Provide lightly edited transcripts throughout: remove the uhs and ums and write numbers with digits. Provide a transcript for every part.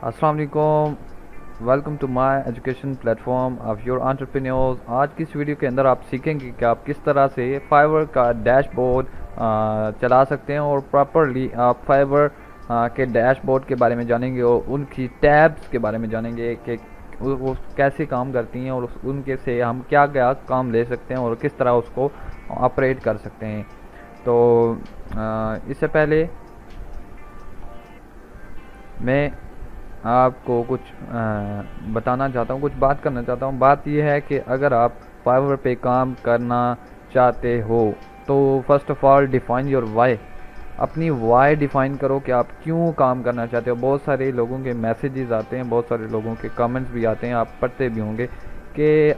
अस्सलाम वालेकुम। Welcome to my education platform of your entrepreneurs. आज की इस वीडियो के अंदर आप सीखेंगे कि आप किस तरह से फाइवर का डैशबोर्ड चला सकते हैं और प्रॉपरली आप फाइवर के डैशबोर्ड के बारे में जानेंगे और उनकी टैब्स के बारे में जानेंगे कि वो कैसे काम करती हैं और उनके से हम क्या क्या काम ले सकते हैं और किस तरह उसको ऑपरेट कर सकते हैं। तो इससे पहले मैं आपको कुछ बताना चाहता हूँ, कुछ बात करना चाहता हूँ। बात यह है कि अगर आप फाइवर पे काम करना चाहते हो तो first of all define your why. अपनी वाई डिफ़ाइन करो कि आप क्यों काम करना चाहते हो। बहुत सारे लोगों के मैसेजेस आते हैं, बहुत सारे लोगों के कमेंट्स भी आते हैं, आप पढ़ते भी होंगे कि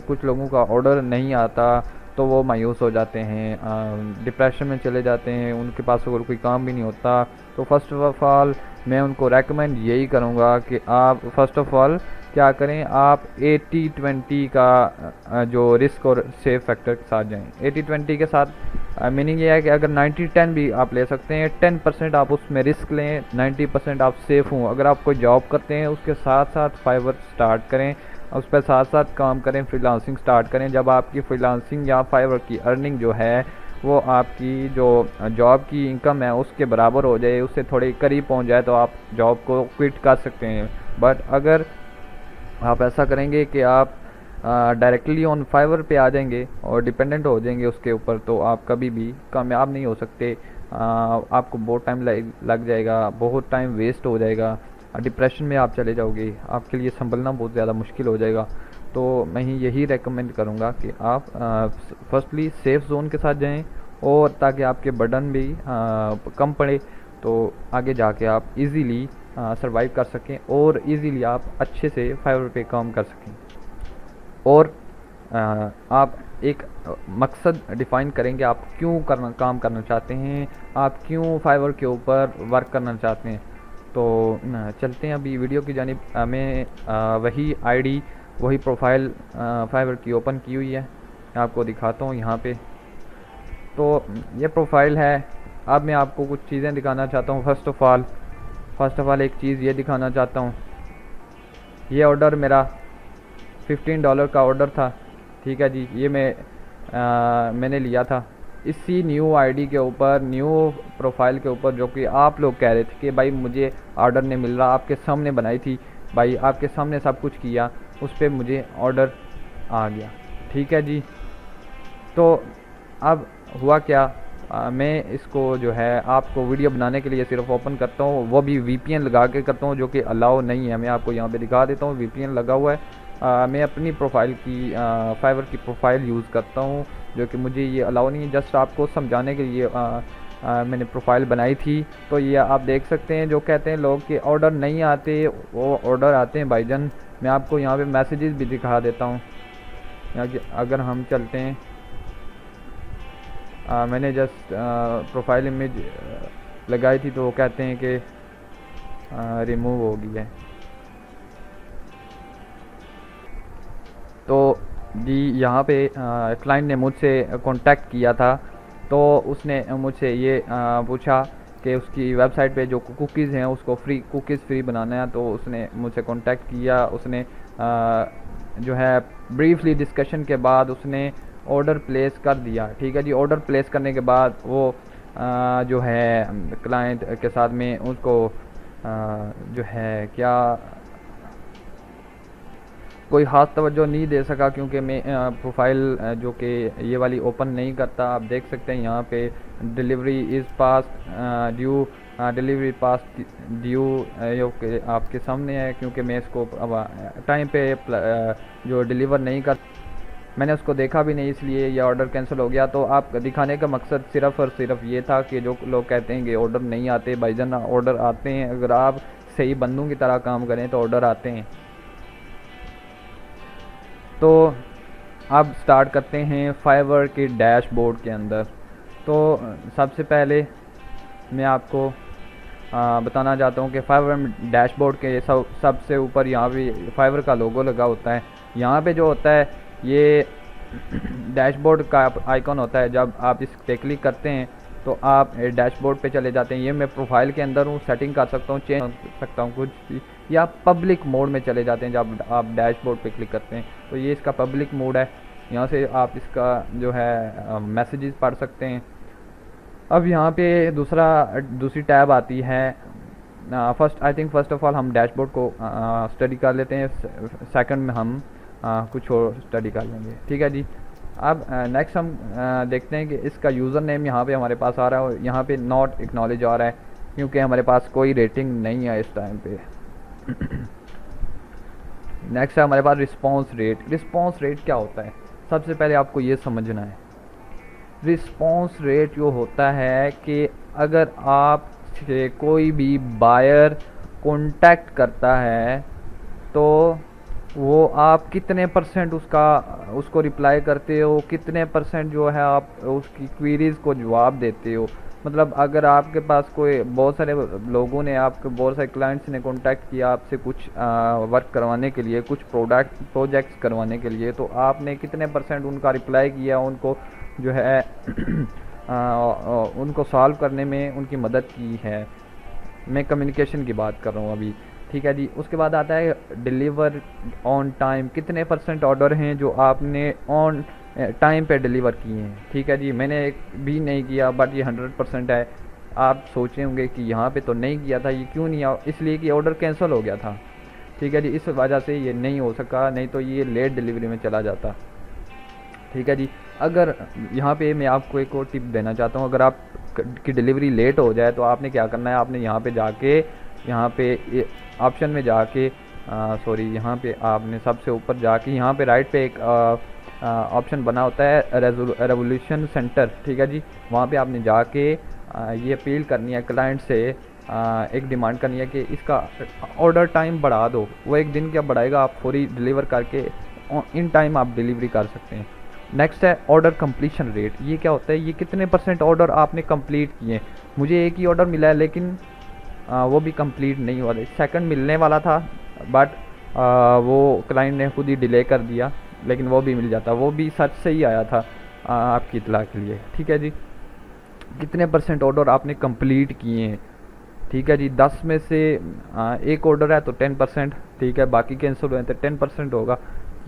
कुछ लोगों का ऑर्डर नहीं आता तो वो मायूस हो जाते हैं, डिप्रेशन में चले जाते हैं, उनके पास अगर कोई काम भी नहीं होता। तो फर्स्ट ऑफ ऑल मैं उनको रेकमेंड यही करूँगा कि आप फर्स्ट ऑफ ऑल क्या करें, आप 80-20 का जो रिस्क और सेफ फैक्टर के साथ जाएं। 80-20 के साथ मीनिंग ये है कि अगर 90-10 भी आप ले सकते हैं, 10% आप उसमें रिस्क लें, 90% आप सेफ़ हों। अगर आप कोई जॉब करते हैं उसके साथ साथ फाइवर स्टार्ट करें, उस पर साथ साथ काम करें, फ्रीलांसिंग स्टार्ट करें। जब आपकी फ्रीलांसिंग या फाइवर की अर्निंग जो है वो आपकी जो जॉब की इनकम है उसके बराबर हो जाए, उससे थोड़ी करीब पहुंच जाए, तो आप जॉब को क्विट कर सकते हैं। बट अगर आप ऐसा करेंगे कि आप डायरेक्टली ऑन फाइवर पे आ जाएंगे और डिपेंडेंट हो जाएंगे उसके ऊपर, तो आप कभी भी कामयाब नहीं हो सकते। आपको बहुत टाइम लग जाएगा, बहुत टाइम वेस्ट हो जाएगा, डिप्रेशन में आप चले जाओगे, आपके लिए संभलना बहुत ज़्यादा मुश्किल हो जाएगा। तो मैं यही रेकमेंड करूँगा कि आप फर्स्टली सेफ़ जोन के साथ जाएं और ताकि आपके बर्डन भी कम पड़े, तो आगे जाके आप इजीली सरवाइव कर सकें और इजीली आप अच्छे से फाइवर पे काम कर सकें। और आप एक मकसद डिफ़ाइन करेंगे, आप क्यों काम करना चाहते हैं, आप क्यों फाइवर के ऊपर वर्क करना चाहते हैं। तो चलते हैं अभी वीडियो की जानिब। मैं वही आईडी वही प्रोफाइल फाइवर की ओपन की हुई है, मैं आपको दिखाता हूँ यहाँ पे। तो ये प्रोफाइल है। अब मैं आपको कुछ चीज़ें दिखाना चाहता हूँ। फर्स्ट ऑफ ऑल एक चीज़ ये दिखाना चाहता हूँ, ये ऑर्डर मेरा $15 का ऑर्डर था, ठीक है जी। ये मैंने लिया था इसी न्यू आईडी के ऊपर, न्यू प्रोफाइल के ऊपर, जो कि आप लोग कह रहे थे कि भाई मुझे ऑर्डर नहीं मिल रहा। आपके सामने बनाई थी भाई, आपके सामने सब कुछ किया, उस पर मुझे ऑर्डर आ गया, ठीक है जी। तो अब हुआ क्या, मैं इसको जो है आपको वीडियो बनाने के लिए सिर्फ ओपन करता हूँ, वो भी वीपीएन लगा के करता हूँ, जो कि अलाउ नहीं है। मैं आपको यहाँ पे दिखा देता हूँ, वीपीएन लगा हुआ है। मैं अपनी प्रोफाइल की फाइवर की प्रोफाइल यूज़ करता हूँ, जो कि मुझे ये अलाउ नहीं है। जस्ट आपको समझाने के लिए मैंने प्रोफाइल बनाई थी। तो ये आप देख सकते हैं, जो कहते हैं लोग कि ऑर्डर नहीं आते, वो ऑर्डर आते हैं भाईजान। मैं आपको यहाँ पे मैसेजेस भी दिखा देता हूँ। अगर हम चलते हैं, मैंने जस्ट प्रोफाइल इमेज लगाई थी, तो वो कहते हैं कि रिमूव हो गई है। तो जी यहाँ पे क्लाइंट ने मुझसे कांटेक्ट किया था, तो उसने मुझसे ये पूछा कि उसकी वेबसाइट पे जो कुकीज़ हैं उसको कुकीज़ फ्री बनाना है। तो उसने मुझसे कांटेक्ट किया, उसने जो है ब्रीफली डिस्कशन के बाद उसने ऑर्डर प्लेस कर दिया, ठीक है जी। ऑर्डर प्लेस करने के बाद वो जो है क्लाइंट के साथ में उसको जो है क्या कोई ख़ास तवज्जो नहीं दे सका, क्योंकि मैं प्रोफाइल जो कि ये वाली ओपन नहीं करता। आप देख सकते हैं यहाँ पे delivery is pass due, delivery pass due आपके सामने है, क्योंकि मैं इसको टाइम पे जो डिलीवर नहीं कर, मैंने उसको देखा भी नहीं, इसलिए ये ऑर्डर कैंसिल हो गया। तो आप दिखाने का मकसद सिर्फ़ और सिर्फ ये था कि जो लोग कहते हैं कि ऑर्डर नहीं आते, भाईजान ऑर्डर आते हैं। अगर आप सही बंदों की तरह काम करें तो ऑर्डर आते हैं। तो अब स्टार्ट करते हैं फाइवर के डैशबोर्ड के अंदर। तो सबसे पहले मैं आपको बताना चाहता हूँ कि फाइवर डैशबोर्ड के सबसे ऊपर यहाँ पे फाइवर का लोगो लगा होता है। यहाँ पे जो होता है ये डैशबोर्ड का आइकॉन होता है। जब आप इस पे क्लिक करते हैं तो आप डैशबोर्ड पे चले जाते हैं। ये मैं प्रोफाइल के अंदर हूँ, सेटिंग कर सकता हूँ, चेंज कर सकता हूँ कुछ भी, या पब्लिक मोड में चले जाते हैं। जब आप डैशबोर्ड पे क्लिक करते हैं तो ये इसका पब्लिक मोड है। यहाँ से आप इसका जो है मैसेजेस पढ़ सकते हैं। अब यहाँ पे दूसरी टैब आती है। फर्स्ट ऑफ ऑल हम डैशबोर्ड को स्टडी कर लेते हैं, सेकंड में हम कुछ और स्टडी कर लेंगे, ठीक है जी। अब नेक्स्ट हम देखते हैं कि इसका यूज़र नेम यहाँ पे हमारे पास आ रहा है और यहाँ पे नॉट एक्नॉलेज आ रहा है क्योंकि हमारे पास कोई रेटिंग नहीं है इस टाइम पे। नेक्स्ट है हमारे पास रिस्पॉन्स रेट। रिस्पॉन्स रेट क्या होता है, सबसे पहले आपको ये समझना है। रिस्पॉन्स रेट जो होता है कि अगर आप से कोई भी बायर कांटेक्ट करता है तो वो आप कितने परसेंट उसको रिप्लाई करते हो, कितने परसेंट जो है आप उसकी क्वेरीज़ को जवाब देते हो। मतलब अगर आपके पास कोई बहुत सारे लोगों ने, आपके बहुत सारे क्लाइंट्स ने कांटेक्ट किया आपसे कुछ वर्क करवाने के लिए, कुछ प्रोजेक्ट्स करवाने के लिए, तो आपने कितने परसेंट उनका रिप्लाई किया, उनको जो है उनको सॉल्व करने में उनकी मदद की है। मैं कम्युनिकेशन की बात कर रहा हूँ अभी, ठीक है जी। उसके बाद आता है डिलीवर ऑन टाइम। कितने परसेंट ऑर्डर हैं जो आपने ऑन टाइम पे डिलीवर किए हैं, ठीक है जी। मैंने एक भी नहीं किया, बट ये 100% है। आप सोचे होंगे कि यहाँ पे तो नहीं किया था, ये क्यों नहीं आया? इसलिए कि ऑर्डर कैंसिल हो गया था, ठीक है जी। इस वजह से ये नहीं हो सका, नहीं तो ये लेट डिलीवरी में चला जाता, ठीक है जी। अगर यहाँ पे मैं आपको एक और टिप देना चाहता हूँ, अगर आप की डिलीवरी लेट हो जाए तो आपने क्या करना है, आपने यहाँ पे जाके, यहाँ पे ऑप्शन में जाके यहाँ पे आपने सबसे ऊपर जाके, यहाँ पे राइट पे एक ऑप्शन बना होता है रेवोल्यूशन सेंटर, ठीक है जी। वहाँ पे आपने जाके ये अपील करनी है क्लाइंट से, एक डिमांड करनी है कि इसका ऑर्डर टाइम बढ़ा दो। वो एक दिन क्या बढ़ाएगा, आप फौरी डिलीवर करके इन टाइम आप डिलीवरी कर सकते हैं। नेक्स्ट है ऑर्डर कंप्लीशन रेट। ये क्या होता है, ये कितने परसेंट ऑर्डर आपने कंप्लीट किए। मुझे एक ही ऑर्डर मिला है लेकिन वो भी कंप्लीट नहीं हुआ। सेकंड मिलने वाला था बट वो क्लाइंट ने खुद ही डिले कर दिया, लेकिन वो भी मिल जाता, वो भी सच से ही आया था आपकी इतला के लिए, ठीक है जी। कितने परसेंट ऑर्डर आपने कंप्लीट किए हैं, ठीक है जी। 10 में से एक ऑर्डर है तो 10%, ठीक है। बाकी कैंसिल हुए तो 10% होगा।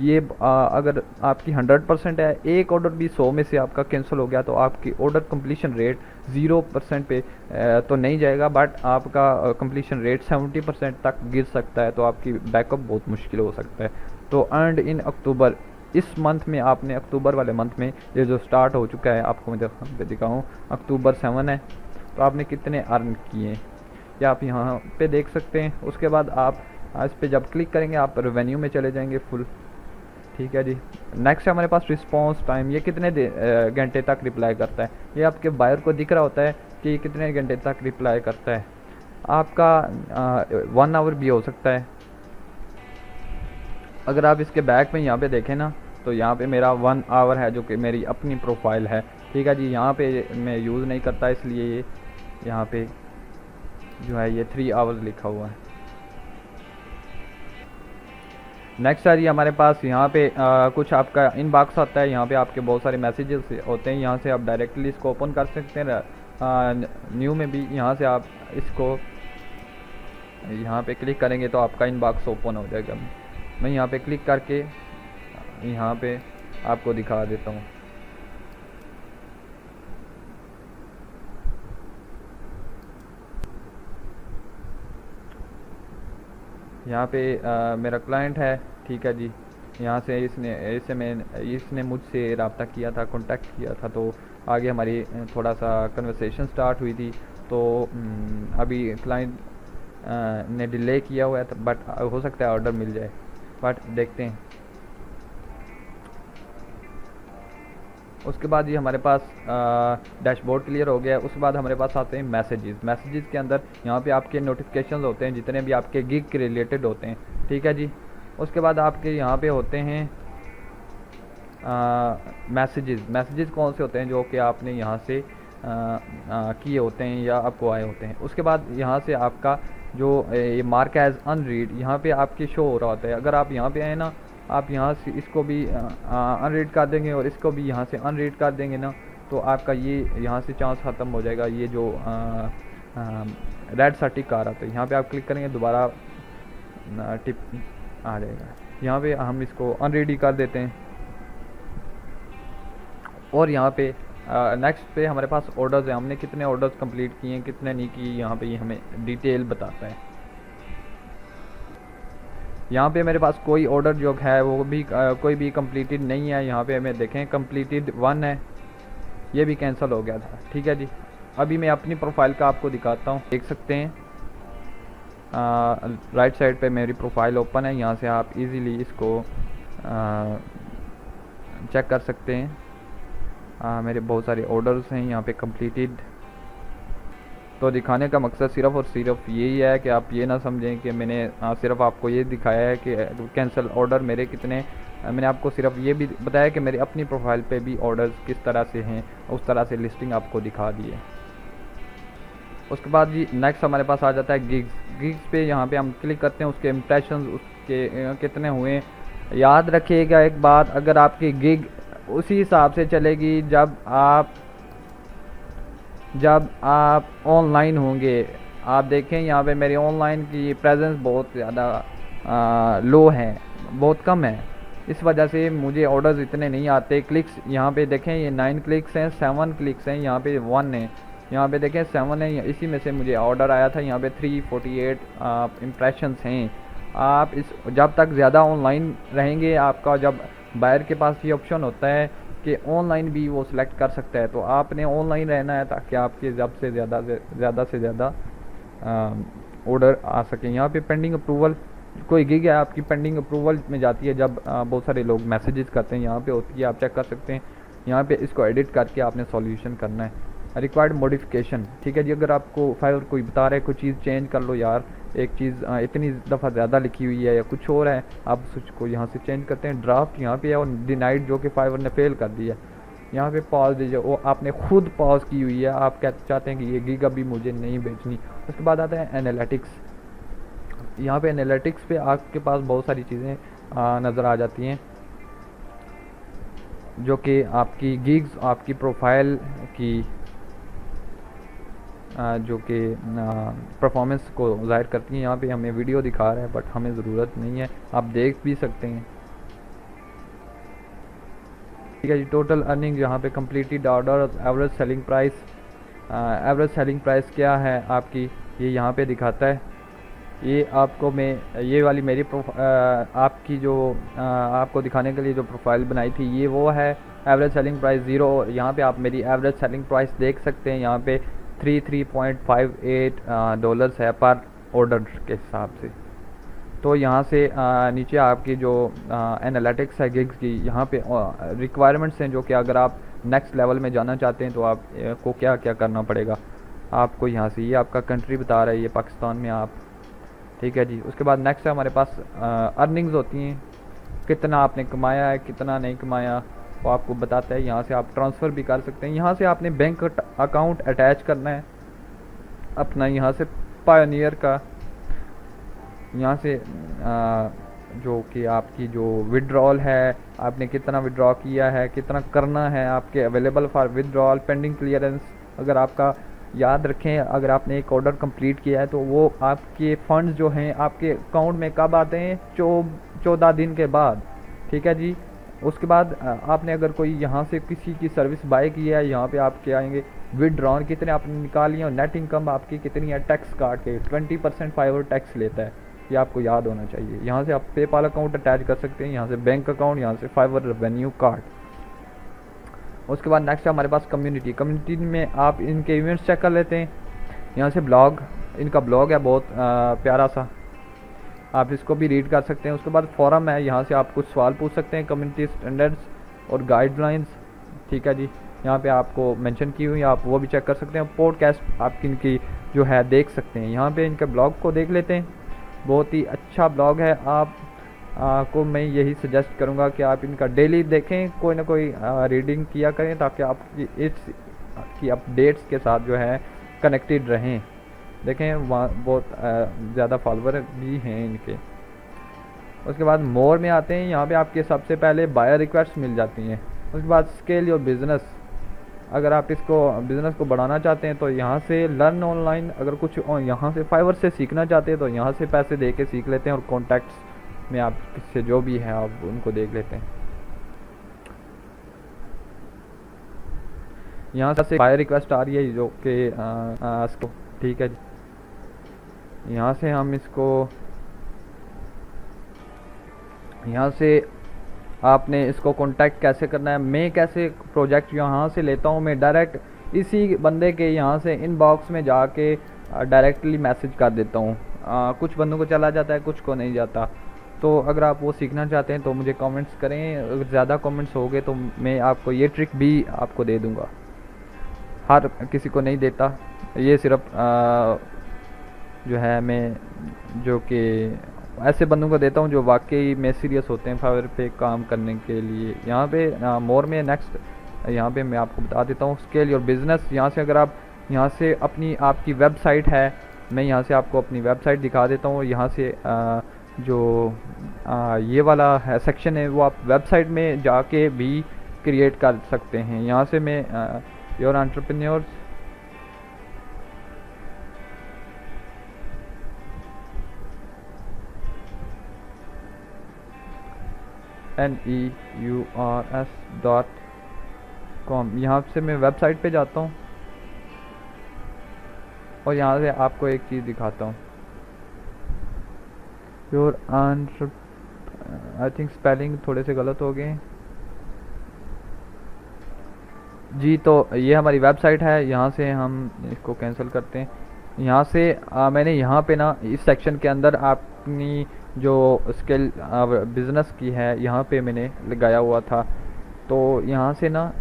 ये अगर आपकी 100% है, एक ऑर्डर भी 100 में से आपका कैंसिल हो गया तो आपकी ऑर्डर कंप्लीशन रेट 0% पे तो नहीं जाएगा, बट आपका कंप्लीशन रेट 70% तक गिर सकता है, तो आपकी बैकअप बहुत मुश्किल हो सकता है। तो अर्नड इन अक्टूबर, इस मंथ में आपने, अक्टूबर वाले मंथ में ये जो स्टार्ट हो चुका है, आपको मैं दिखाऊँ, अक्टूबर 7 है, तो आपने कितने अर्न किए या आप यहाँ पे देख सकते हैं। उसके बाद आप इस पर जब क्लिक करेंगे आप रेवेन्यू में चले जाएंगे फुल, ठीक है जी। नेक्स्ट है हमारे पास रिस्पॉन्स टाइम। ये कितने घंटे तक रिप्लाई करता है, ये आपके बायर को दिख रहा होता है कि ये कितने घंटे तक रिप्लाई करता है। आपका 1 आवर भी हो सकता है। अगर आप इसके बैक में यहाँ पे देखें ना, तो यहाँ पे मेरा 1 आवर है जो कि मेरी अपनी प्रोफाइल है, ठीक है जी। यहाँ पे मैं यूज़ नहीं करता, इसलिए ये यहाँ पे जो है ये 3 आवर्स लिखा हुआ है। नेक्स्ट है जी हमारे पास यहाँ पे कुछ आपका इनबॉक्स आता है। यहाँ पे आपके बहुत सारे मैसेजेस होते हैं, यहाँ से आप डायरेक्टली इसको ओपन कर सकते हैं। न्यू में भी यहाँ से आप इसको यहाँ पे क्लिक करेंगे तो आपका इनबॉक्स ओपन हो जाएगा। मैं यहाँ पे क्लिक करके यहाँ पे आपको दिखा देता हूँ। यहाँ पे मेरा क्लाइंट है, ठीक है जी। यहाँ से इसने मुझसे रब्ता किया था, कांटेक्ट किया था, तो आगे हमारी थोड़ा सा कन्वर्सेशन स्टार्ट हुई थी। तो अभी क्लाइंट ने डिले किया हुआ है, बट हो सकता है ऑर्डर मिल जाए, बट देखते हैं। उसके बाद ये हमारे पास डैशबोर्ड क्लियर हो गया है। उसके बाद हमारे पास आते हैं मैसेजेस के अंदर यहाँ पे आपके नोटिफिकेशंस होते हैं जितने भी आपके गिग के रिलेटेड होते हैं, ठीक है जी। उसके बाद आपके यहाँ पे होते हैं मैसेजेस कौन से होते हैं जो कि आपने यहाँ से किए होते हैं या आपको आए होते हैं। उसके बाद यहाँ से आपका जो ये मार्क एज अनरीड यहाँ पे आपके शो हो रहा होता है। अगर आप यहाँ पे आए ना, आप यहाँ से इसको भी अनरीड कर देंगे और इसको भी यहाँ से अनरीड कर देंगे ना, तो आपका ये यहाँ से चांस ख़त्म हो जाएगा। ये जो रेड सा टिक आ रहा था, यहाँ पे आप क्लिक करेंगे दोबारा टिप आ जाएगा। यहाँ पे हम इसको अनरेडी कर देते हैं और यहाँ पे नेक्स्ट पे हमारे पास ऑर्डर्स हैं, हमने कितने ऑर्डर्स कंप्लीट किए हैं कितने नहीं किए, यहाँ पे ये हमें डिटेल बताता है। यहाँ पे मेरे पास कोई ऑर्डर जो है वो भी कोई भी कंप्लीटेड नहीं है। यहाँ पे हमें देखें कंप्लीटेड 1 है, ये भी कैंसिल हो गया था। ठीक है जी, अभी मैं अपनी प्रोफाइल का आपको दिखाता हूँ, देख सकते हैं राइट साइड पे मेरी प्रोफाइल ओपन है। यहाँ से आप इजीली इसको चेक कर सकते हैं। मेरे बहुत सारे ऑर्डर्स हैं यहाँ पे कंप्लीटेड। तो दिखाने का मकसद सिर्फ़ और सिर्फ यही है कि आप ये ना समझें कि मैंने सिर्फ आपको ये दिखाया है कि कैंसिल ऑर्डर मेरे कितने। मैंने आपको सिर्फ ये भी बताया कि मेरी अपनी प्रोफाइल पे भी ऑर्डर्स किस तरह से हैं, उस तरह से लिस्टिंग आपको दिखा दी है। उसके बाद जी नेक्स्ट हमारे पास आ जाता है गिग्स। गिग्स पे यहाँ पे हम क्लिक करते हैं, उसके इम्प्रेशन उसके कितने हुए। याद रखिएगा एक बात, अगर आपकी गिग उसी हिसाब से चलेगी जब आप ऑनलाइन होंगे। आप देखें यहाँ पे मेरी ऑनलाइन की प्रेजेंस बहुत ज़्यादा लो है, बहुत कम है, इस वजह से मुझे ऑर्डर्स इतने नहीं आते। क्लिक्स यहाँ पे देखें ये 9 क्लिक्स हैं, 7 क्लिक्स हैं, यहाँ पे 1 है, यहाँ पे देखें 7 है, इसी में से मुझे ऑर्डर आया था। यहाँ पे 348 इम्प्रेशंस हैं। आप इस जब तक ज़्यादा ऑनलाइन रहेंगे, आपका जब बायर के पास ये ऑप्शन होता है कि ऑनलाइन भी वो सिलेक्ट कर सकता है, तो आपने ऑनलाइन रहना है ताकि आपके ज़्यादा से ज़्यादा ऑर्डर आ सकें। यहाँ पे पेंडिंग अप्रूवल, कोई गिग है आपकी पेंडिंग अप्रूवल में जाती है जब बहुत सारे लोग मैसेजेस करते हैं, यहाँ पे होती है, आप चेक कर सकते हैं। यहाँ पे इसको एडिट करके आपने सॉल्यूशन करना है। रिक्वायर्ड मॉडिफिकेशन, ठीक है जी, अगर आपको फाइवर कोई बता रहा है कोई चीज़ चेंज कर लो यार, एक चीज़ इतनी दफ़ा ज़्यादा लिखी हुई है या कुछ और है, आप उसको यहाँ से चेंज करते हैं। ड्राफ्ट यहाँ पे है और डिनाइड जो कि फाइवर ने फेल कर दिया, यहाँ पे पॉज दीजिए, वो आपने खुद पॉज की हुई है, आप कहते चाहते हैं कि ये गिग अभी मुझे नहीं बेचनी। उसके बाद आता है एनालिटिक्स। यहाँ पे एनालिटिक्स पे आपके पास बहुत सारी चीज़ें नज़र आ जाती हैं जो कि आपकी गिग्स, आपकी प्रोफाइल की जो कि परफॉर्मेंस को ज़ाहिर करती हैं। यहाँ पे हमें वीडियो दिखा रहा है बट हमें ज़रूरत नहीं है, आप देख भी सकते हैं। ठीक है जी, टोटल अर्निंग यहाँ पे completed order, average selling price. Average selling price क्या है आपकी, ये यहाँ पे दिखाता है। ये आपको मैं ये वाली मेरी आपकी जो आपको दिखाने के लिए जो प्रोफाइल बनाई थी ये वो है। Average selling price 0। यहाँ पे आप मेरी एवरेज सेलिंग प्राइस देख सकते हैं, यहाँ पे 3.58 डॉलर्स है पर ऑर्डर के हिसाब से। तो यहाँ से नीचे आपकी जो एनालिटिक्स है गिग्स की, यहाँ पे रिक्वायरमेंट्स हैं जो कि अगर आप नेक्स्ट लेवल में जाना चाहते हैं तो आप को क्या क्या करना पड़ेगा। आपको यहाँ से ये आपका कंट्री बता रहा है, ये पाकिस्तान में आप, ठीक है जी। उसके बाद नेक्स्ट है हमारे पास अर्निंग्स होती हैं, कितना आपने कमाया है कितना नहीं कमाया वो आपको बताता है। यहाँ से आप ट्रांसफ़र भी कर सकते हैं। यहाँ से आपने बैंक अकाउंट अटैच करना है अपना, यहाँ से पायोनियर का, यहाँ से जो कि आपकी जो विड्रॉल है, आपने कितना विड्रॉ किया है, कितना करना है, आपके available for withdrawal, pending clearance. अगर आपका याद रखें, अगर आपने एक ऑर्डर कंप्लीट किया है तो वो आपके फंड्स जो हैं आपके अकाउंट में कब आते हैं, 14 दिन के बाद, ठीक है जी। उसके बाद आपने अगर कोई यहाँ से किसी की सर्विस बाय किया है, यहाँ पे आपके आएंगे विड्रॉन कितने आपने निकाली है और नेट इनकम आपकी कितनी है टैक्स काट के। 20% फाइवर टैक्स लेता है, ये आपको याद होना चाहिए। यहाँ से आप पेपाल अकाउंट अटैच कर सकते हैं, यहाँ से बैंक अकाउंट, यहाँ से फाइवर रेवेन्यू कार्ड। उसके बाद नेक्स्ट है हमारे पास कम्युनिटी। कम्युनिटी में आप इनके इवेंट्स चेक कर लेते हैं। यहाँ से ब्लॉग, इनका ब्लॉग है बहुत प्यारा सा, आप इसको भी रीड कर सकते हैं। उसके बाद फोरम है, यहाँ से आप कुछ सवाल पूछ सकते हैं, कम्युनिटी स्टैंडर्ड्स और गाइडलाइंस, ठीक है जी। यहाँ पे आपको मेंशन की हुई, आप वो भी चेक कर सकते हैं। पॉडकास्ट आप इनकी जो है देख सकते हैं। यहाँ पे इनके ब्लॉग को देख लेते हैं, बहुत ही अच्छा ब्लॉग है। आप को मैं यही सजेस्ट करूँगा कि आप इनका डेली देखें, कोई ना कोई रीडिंग किया करें ताकि आप इसकी अपडेट्स के साथ जो है कनेक्टेड रहें। देखें वहाँ बहुत ज़्यादा फॉलोवर भी हैं इनके। उसके बाद मोर में आते हैं, यहाँ पे आपके सबसे पहले बायर रिक्वेस्ट मिल जाती हैं। उसके बाद स्केल योर बिज़नेस, अगर आप इसको बिज़नेस को बढ़ाना चाहते हैं तो यहाँ से लर्न ऑनलाइन, अगर कुछ यहाँ से फाइवर से सीखना चाहते हैं तो यहाँ से पैसे दे के सीख लेते हैं, और कॉन्टैक्ट्स में आप से जो भी हैं आप उनको देख लेते हैं। यहाँ से बाय रिक्वेस्ट आ रही है जो कि इसको ठीक है जी। यहाँ से हम इसको, यहाँ से आपने इसको कांटेक्ट कैसे करना है, मैं कैसे प्रोजेक्ट यहाँ से लेता हूँ, मैं डायरेक्ट इसी बंदे के यहाँ से इनबॉक्स में जाके डायरेक्टली मैसेज कर देता हूँ। कुछ बंदों को चला जाता है, कुछ को नहीं जाता। तो अगर आप वो सीखना चाहते हैं तो मुझे कमेंट्स करें, अगर ज़्यादा कमेंट्स हो गए तो मैं आपको ये ट्रिक भी आपको दे दूँगा। हर किसी को नहीं देता, ये सिर्फ जो है मैं जो कि ऐसे बंदों को देता हूँ जो वाकई में सीरियस होते हैं फाइवर पे काम करने के लिए। यहाँ पे मोर में नेक्स्ट यहाँ पे मैं आपको बता देता हूँ स्केल योर बिज़नेस। यहाँ से अगर आप यहाँ से अपनी आपकी वेबसाइट है, मैं यहाँ से आपको अपनी वेबसाइट दिखा देता हूँ। यहाँ से जो ये वाला है सेक्शन है वो आप वेबसाइट में जाके भी क्रिएट कर सकते हैं। यहाँ से मैं योर एंटरप्रेन्योर्स neurs.com, यहाँ से मैं वेबसाइट पे जाता हूँ और यहाँ से आपको एक चीज़ दिखाता हूँ। योर आई थिंक स्पेलिंग थोड़े से गलत हो गए जी। तो ये हमारी वेबसाइट है, यहाँ से हम इसको कैंसिल करते हैं। यहाँ से मैंने यहाँ पे ना इस सेक्शन के अंदर अपनी जो स्किल बिज़नेस की है यहाँ पे मैंने लगाया हुआ था। तो यहाँ से ना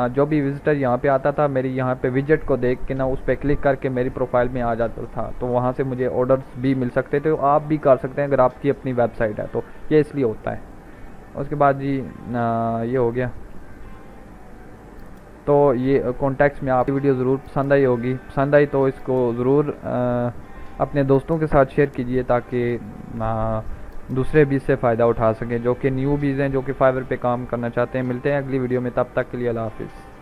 जो भी विज़िटर यहाँ पे आता था मेरी यहाँ पे विजेट को देख के ना उस पर क्लिक करके मेरी प्रोफाइल में आ जाता था, तो वहाँ से मुझे ऑर्डर्स भी मिल सकते थे। आप भी कर सकते हैं अगर आपकी अपनी वेबसाइट है तो, ये इसलिए होता है। उसके बाद जी ये हो गया। तो ये कॉन्टैक्ट्स में आपकी वीडियो ज़रूर पसंद आई होगी, पसंद आई तो इसको ज़रूर अपने दोस्तों के साथ शेयर कीजिए ताकि दूसरे भी इससे फ़ायदा उठा सकें जो कि न्यू बीज़ हैं, जो कि फाइवर पे काम करना चाहते हैं। मिलते हैं अगली वीडियो में, तब तक के लिए अल्लाह हाफिज़।